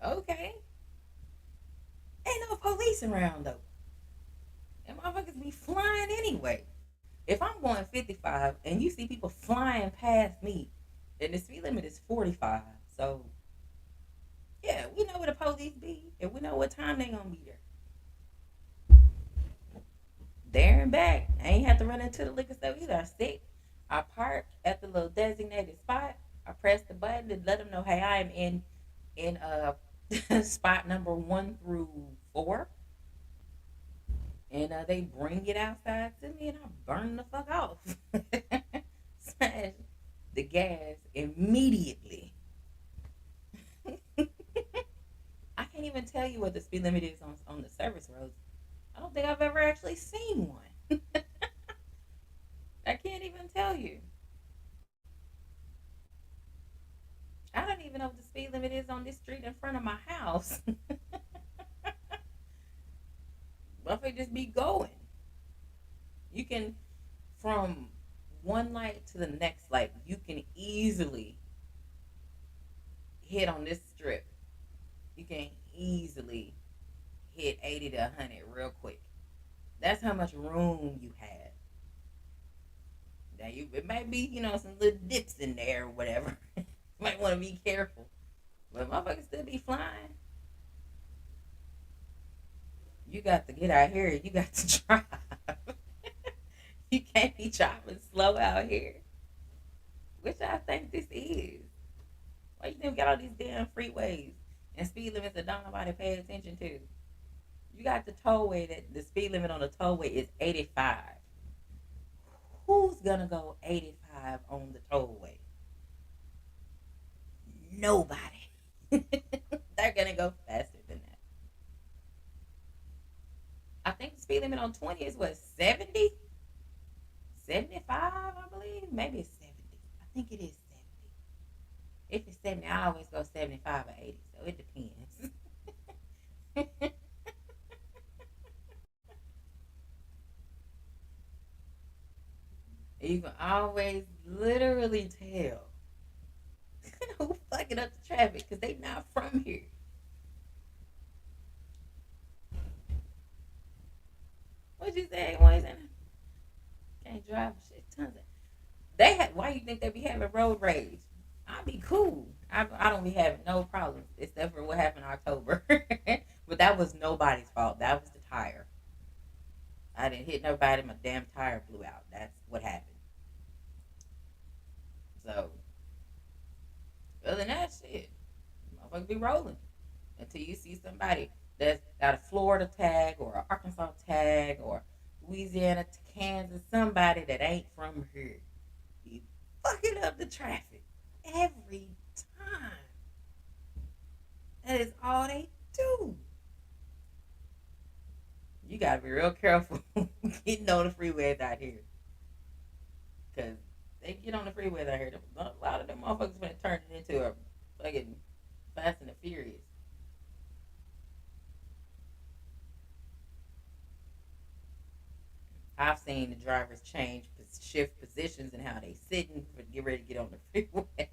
Okay. Ain't no police around though. And motherfuckers be flying anyway. If I'm going 55 and you see people flying past me, and the speed limit is 45, so yeah, we know where the police be, and we know what time they gonna be there. There and back. I ain't have to run into the liquor store either. I sit, I park at the little designated spot. I press the button to let them know, hey, I am in spot number 1 through 4, and they bring it outside to me, and I burn the fuck off, smash the gas immediately. I can't even tell you what the speed limit is on the service roads. I don't think I've ever actually seen one. I can't even tell you. I don't even know what the speed limit is on this street in front of my house. But if it just be going, you can from one light to the next light. You can easily hit on this strip. You can easily hit 80 to 100 real quick. That's how much room you have. Now it might be some little dips in there or whatever. You might want to be careful, but motherfuckers still be flying. You got to get out here. You got to drive. You can't be driving slow out here. Which I think this is. Why you think we got all these damn freeways and speed limits that don't nobody pay attention to? You got the tollway that the speed limit on the tollway is 85. Who's gonna go 85 on the tollway? Nobody. They're gonna go faster than that. I think the speed limit on 20 is what, 70? 75, I believe. Maybe it's 70. I think it is 70. If it's 70, I always go 75 or 80, so it depends. You can always literally tell who fucking up the traffic because they not from here. What you say? Can't drive shit. Tons of they had. Why you think they be having road rage? I'll be cool. I don't be having no problems except for what happened in October. But that was nobody's fault. That was the tire. I didn't hit nobody. My damn tire blew out. That's what happened. So other than that, shit, motherfuckers be rolling until you see somebody that's got a Florida tag or an Arkansas tag or Louisiana to Kansas, somebody that ain't from here. Be fucking up the traffic every time. That is all they do. You gotta be real careful getting on the freeways out here. Because they get on the freeways out here. A lot of them motherfuckers gonna turn it into a fucking Fast and the Furious. I've seen the drivers change, shift positions and how they sitting for get ready to get on the freeway.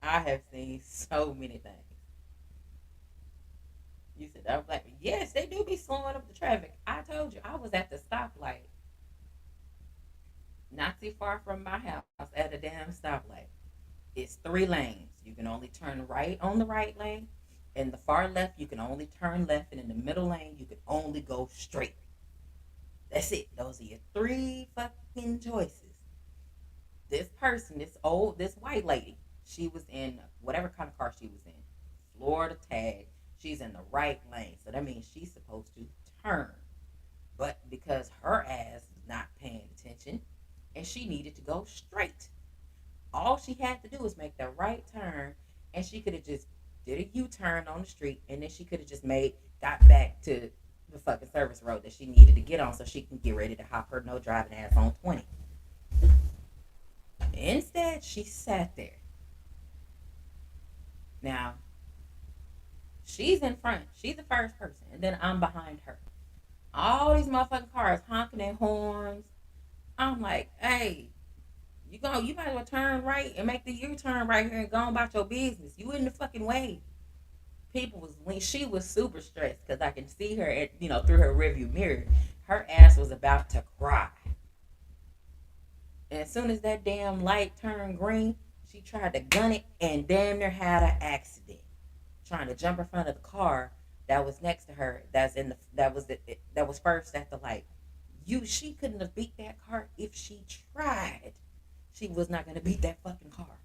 I have seen so many things. You said I'm black. Yes, they do be slowing up the traffic. I told you I was at the stoplight, not too far from my house, at a damn stoplight. It's three lanes. You can only turn right on the right lane. In the far left, you can only turn left, and in the middle lane, you can only go straight. That's it. Those are your three fucking choices. This person, this white lady, she was in whatever kind of car she was in, Florida tag. She's in the right lane, so that means she's supposed to turn. But because her ass was not paying attention, and she needed to go straight, all she had to do was make the right turn, and she could have just did a U-turn on the street, and then she could have just got back to the fucking service road that she needed to get on so she can get ready to hop her no driving ass on 20. Instead, she sat there. Now, she's in front. She's the first person, and then I'm behind her. All these motherfucking cars honking their horns. I'm like, hey, you might as well turn right and make the U-turn right here and go on about your business. You in the fucking way. People was when she was super stressed because I can see her at through her rearview mirror. Her ass was about to cry. And as soon as that damn light turned green, she tried to gun it and damn near had an accident. Trying to jump in front of the car that was next to her. That was first at the light. She couldn't have beat that car if she tried. She was not gonna beat that fucking car.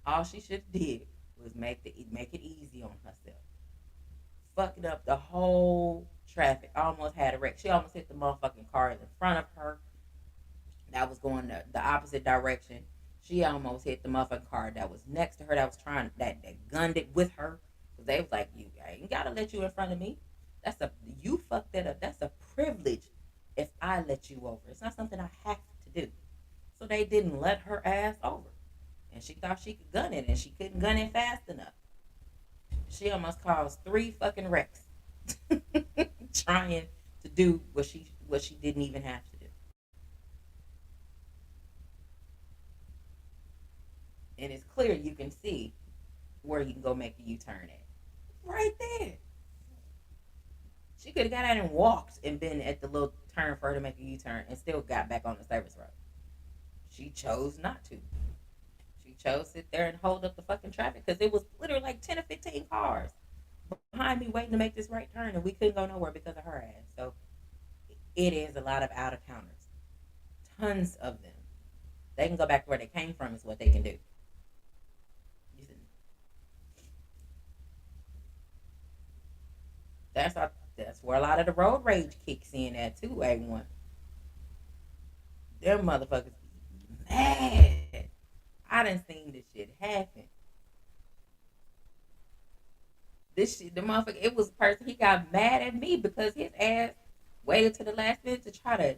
All she should have did was make it easy on herself. Fucking up the whole traffic. Almost had a wreck. She almost hit the motherfucking car in front of her that was going the opposite direction. She almost hit the motherfucking car that was next to her that was trying that gunned it with her. Cause they was like, I ain't gotta let you in front of me. You fucked that up. That's a privilege if I let you over. It's not something I have to do. So they didn't let her ass over. And she thought she could gun it and she couldn't gun it fast enough. She almost caused three fucking wrecks trying to do what she didn't even have to do. And it's clear you can see where you can go make a U-turn at. Right there. She could have got out and walked and been at the little turn for her to make a U-turn and still got back on the service road. She chose not to. She chose to sit there and hold up the fucking traffic because it was literally like 10 or 15 cars behind me waiting to make this right turn and we couldn't go nowhere because of her ass. So it is a lot of out of counters. Tons of them. They can go back to where they came from is what they can do. That's where a lot of the road rage kicks in at too, A1. Them motherfuckers be mad. I done seen this shit happen. This shit, the motherfucker, it was a person, he got mad at me because his ass waited to the last minute to try to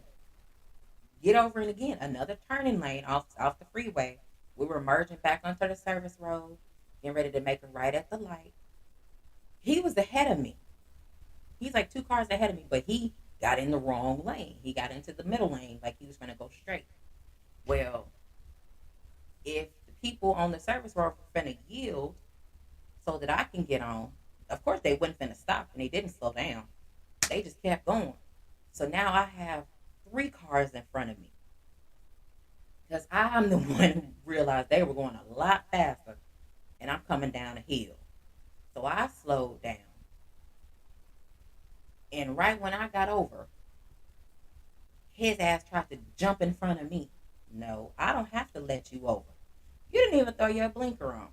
get over it again. Another turning lane off the freeway. We were merging back onto the service road, getting ready to make a right at the light. He was ahead of me. He's like two cars ahead of me, but he got in the wrong lane. He got into the middle lane like he was going to go straight. Well, if the people on the service road were going to yield so that I can get on, of course they wasn't going to stop and they didn't slow down. They just kept going. So now I have three cars in front of me because I'm the one who realized they were going a lot faster and I'm coming down a hill. So I slowed down. And right when I got over, his ass tried to jump in front of me. No, I don't have to let you over. You didn't even throw your blinker on.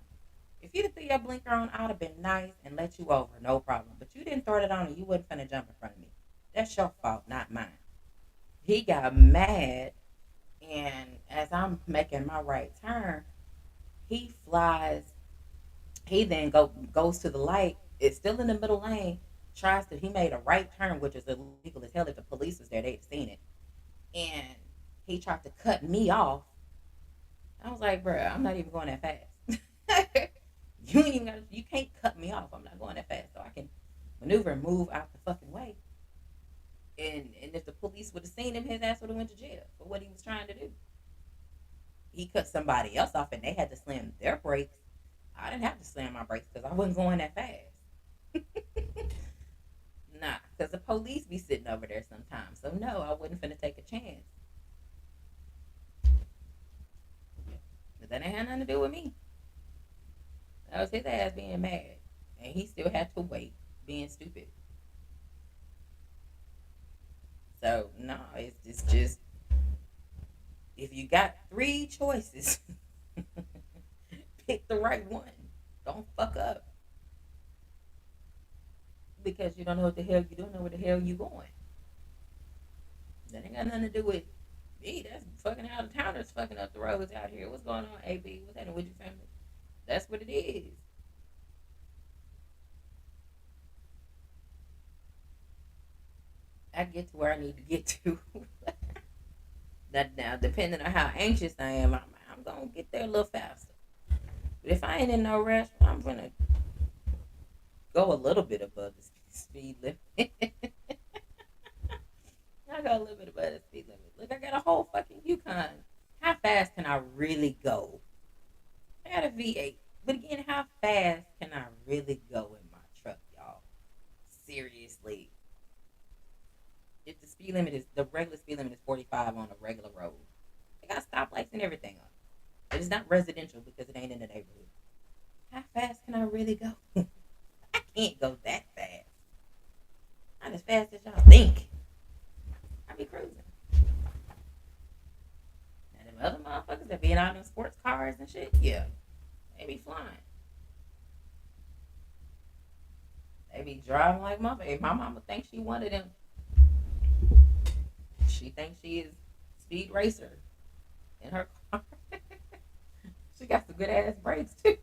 If you'd have threw your blinker on, I'd have been nice and let you over, no problem. But you didn't throw it on and you wasn't finna jump in front of me. That's your fault, not mine. He got mad, and as I'm making my right turn, he flies. He then goes to the light. It's still in the middle lane. He made a right turn, which is illegal as hell. If the police was there, they'd have seen it. And he tried to cut me off. I was like, bro, I'm not even going that fast. You ain't even you can't cut me off. I'm not going that fast. So I can maneuver and move out the fucking way. And if the police would have seen him, his ass would have went to jail for what he was trying to do. He cut somebody else off and they had to slam their brakes. I didn't have to slam my brakes because I wasn't going that fast. Nah, police be sitting over there sometimes. So no, I wouldn't finna take a chance. But that ain't had nothing to do with me. That was his ass being mad. And he still had to wait, being stupid. So no, it's just if you got three choices, pick the right one. Don't fuck up because you don't know what the hell you don't know where the hell you going. That ain't got nothing to do with me. That's fucking out of towners fucking up the roads out here. What's going on, AB? What's happening with your family? That's what it is. I get to where I need to get to. That now, depending on how anxious I am, I'm gonna get there a little faster. But if I ain't in no rush, I'm gonna go a little bit above the speed limit. I go a little bit above the speed limit. Look, I got a whole fucking Yukon. How fast can I really go? I got a V8. But again, how fast can I really go in my truck, y'all? Seriously. If the speed limit is the regular speed limit is 45 on a regular road. They got stoplights and everything on it. But it's not residential because it ain't in the neighborhood. How fast can I really go? I can't go that fast. Not as fast as y'all think. I be cruising. And them other motherfuckers that be out in sports cars and shit, yeah, they be flying. They be driving like motherfuckers. My mama thinks she one of them. She thinks she is speed racer in her car. She got some good ass brakes too.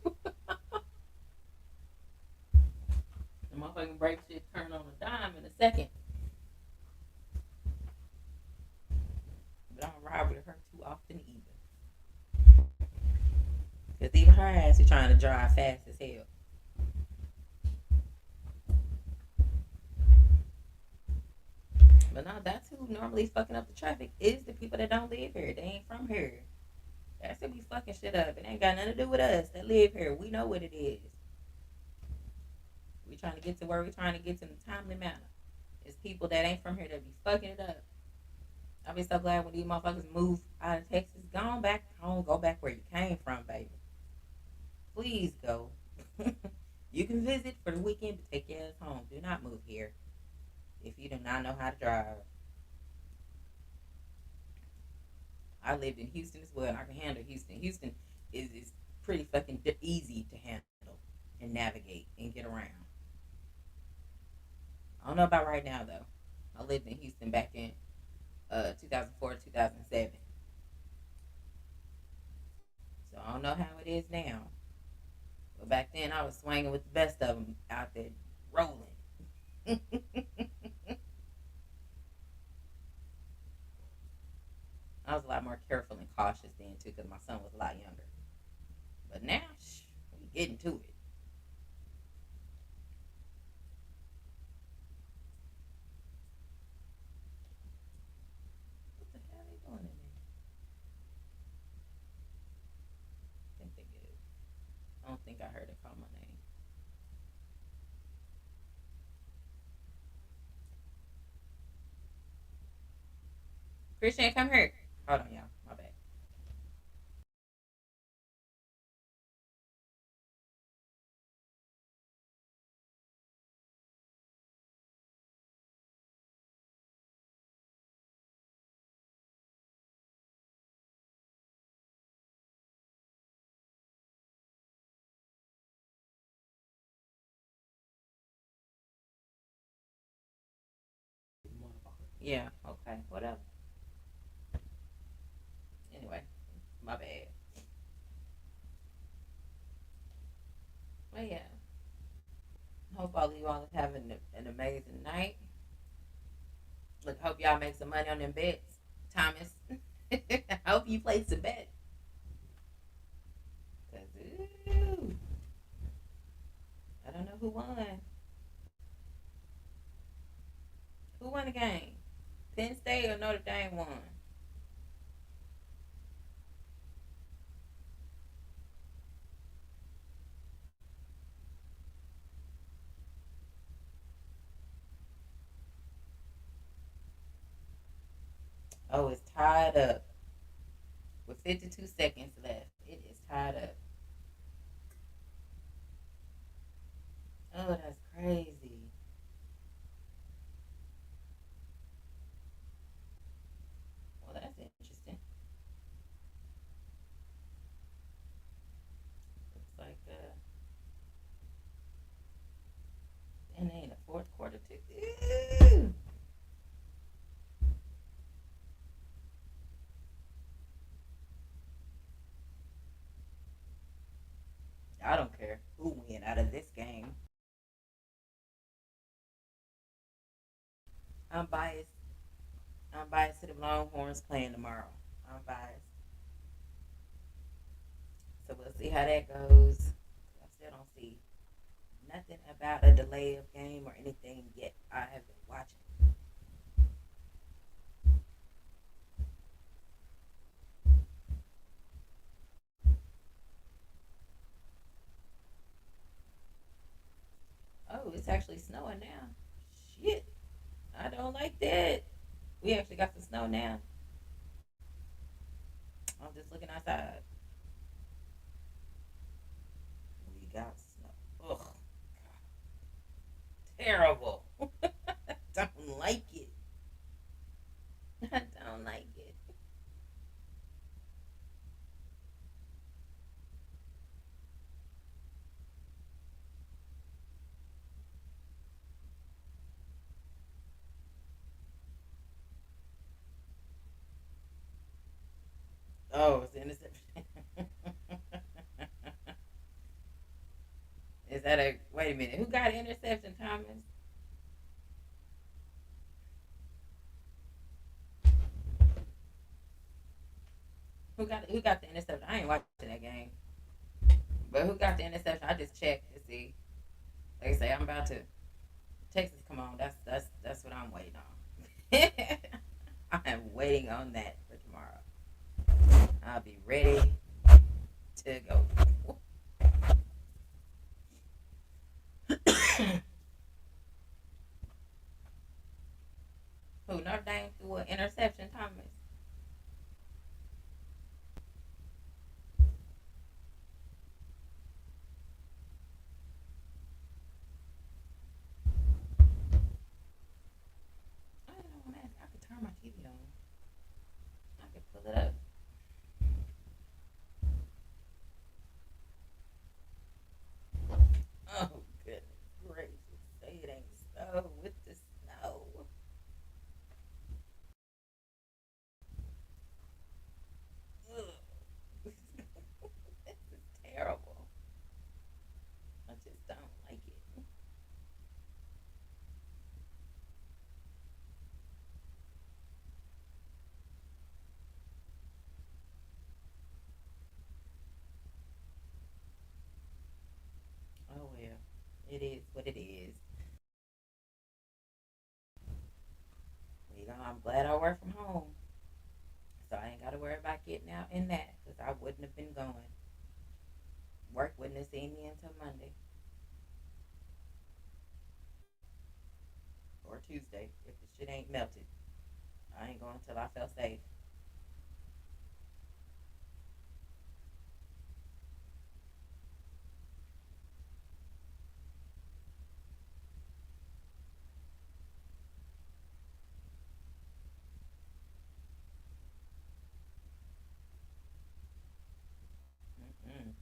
The motherfucking brake shit turn on a dime in a second. But I don't ride with her too often either. Because even her ass is trying to drive fast as hell. But no, that's who normally fucking up the traffic is the people that don't live here. They ain't from here. That's who be fucking shit up. It ain't got nothing to do with us that live here. We know what it is. We trying to get to where we trying to get to in a timely manner. It's people that ain't from here that be fucking it up. I'll be so glad when these motherfuckers move out of Texas. Go on back home. Go back where you came from, baby. Please go. You can visit for the weekend, but take your ass home. Do not move here if you do not know how to drive. I lived in Houston as well, and I can handle Houston. Houston is pretty fucking easy to handle and navigate and get around. I don't know about right now though. I lived in Houston back in 2004 2007, so I don't know how it is now. But back then, I was swinging with the best of them out there rolling. I was a lot more careful and cautious then too, because my son was a lot younger. But now, we getting to it. What the hell are they doing in there? I think they good. I don't think I heard it call my name. Christian, come here. Hold on, y'all. My bad. Yeah. Okay. Whatever. Anyway, my bad. Well, yeah. Hope all of you all is having an amazing night. Look, hope y'all make some money on them bets, Thomas. I hope you play some bets. Cause ooh, I don't know who won. Who won the game? Penn State or Notre Dame won? Oh, it's tied up with 52 seconds left. It is tied up. Oh, that's crazy. Well, that's interesting. Looks like and they in the fourth quarter too. Ew. I don't care who win out of this game. I'm biased. I'm biased to the Longhorns playing tomorrow. I'm biased. So we'll see how that goes. I still don't see nothing about a delay of game or anything yet. I have been watching. Oh, it's actually snowing now. Shit. I don't like that. We actually got the snow now. I'm just looking outside. We got snow. Ugh. Terrible. Don't like it. I don't like it. Oh, it's the interception. Is that a wait a minute? Who got an interception, Thomas? Who got the interception? I ain't watching that game. But who got the interception? I just checked to see. Like I say, I'm about to Texas. Come on, that's what I'm waiting on. I am waiting on that for tomorrow. I'll be ready to go. Who Notre Dame threw an interception, Thomas? I don't know. I could turn my TV on. I could pull it up. Oh goodness gracious! Say it ain't so with the snow. Ugh. This is terrible. I just don't like it. Oh well, it is what it is. I'm glad I work from home, so I ain't got to worry about getting out in that because I wouldn't have been going. Work wouldn't have seen me until Monday or Tuesday if the shit ain't melted. I ain't going until I feel safe. Mm-mm.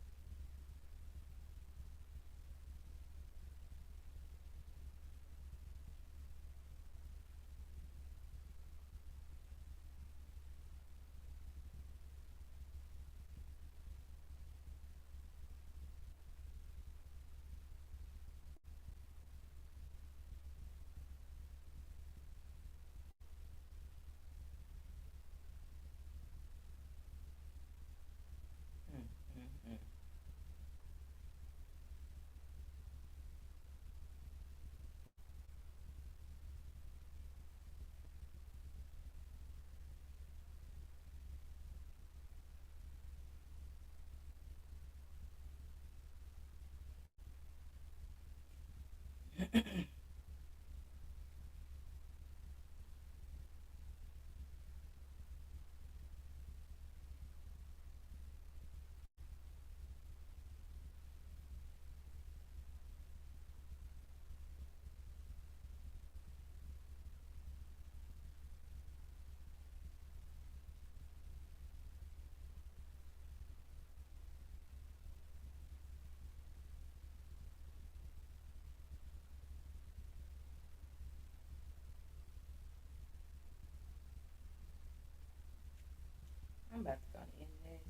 about to go and end this.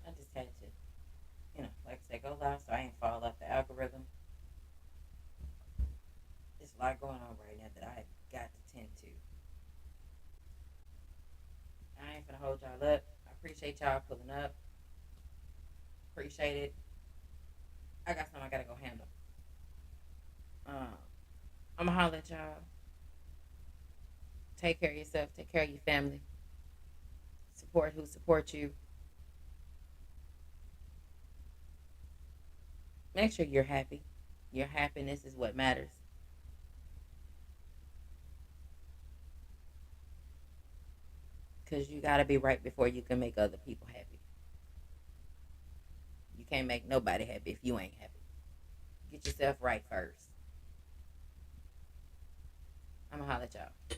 I just had to, like I said, go live so I ain't fall off the algorithm. There's a lot going on right now that I got to tend to. I ain't gonna hold y'all up. I appreciate y'all pulling up. Appreciate it. I got something I gotta go handle. Um, I'm gonna holler at y'all. Take care of yourself. Take care of your family. Support who supports you. Make sure you're happy. Your happiness is what matters. Because you gotta be right before you can make other people happy. You can't make nobody happy if you ain't happy. Get yourself right first. I'm gonna holler at y'all.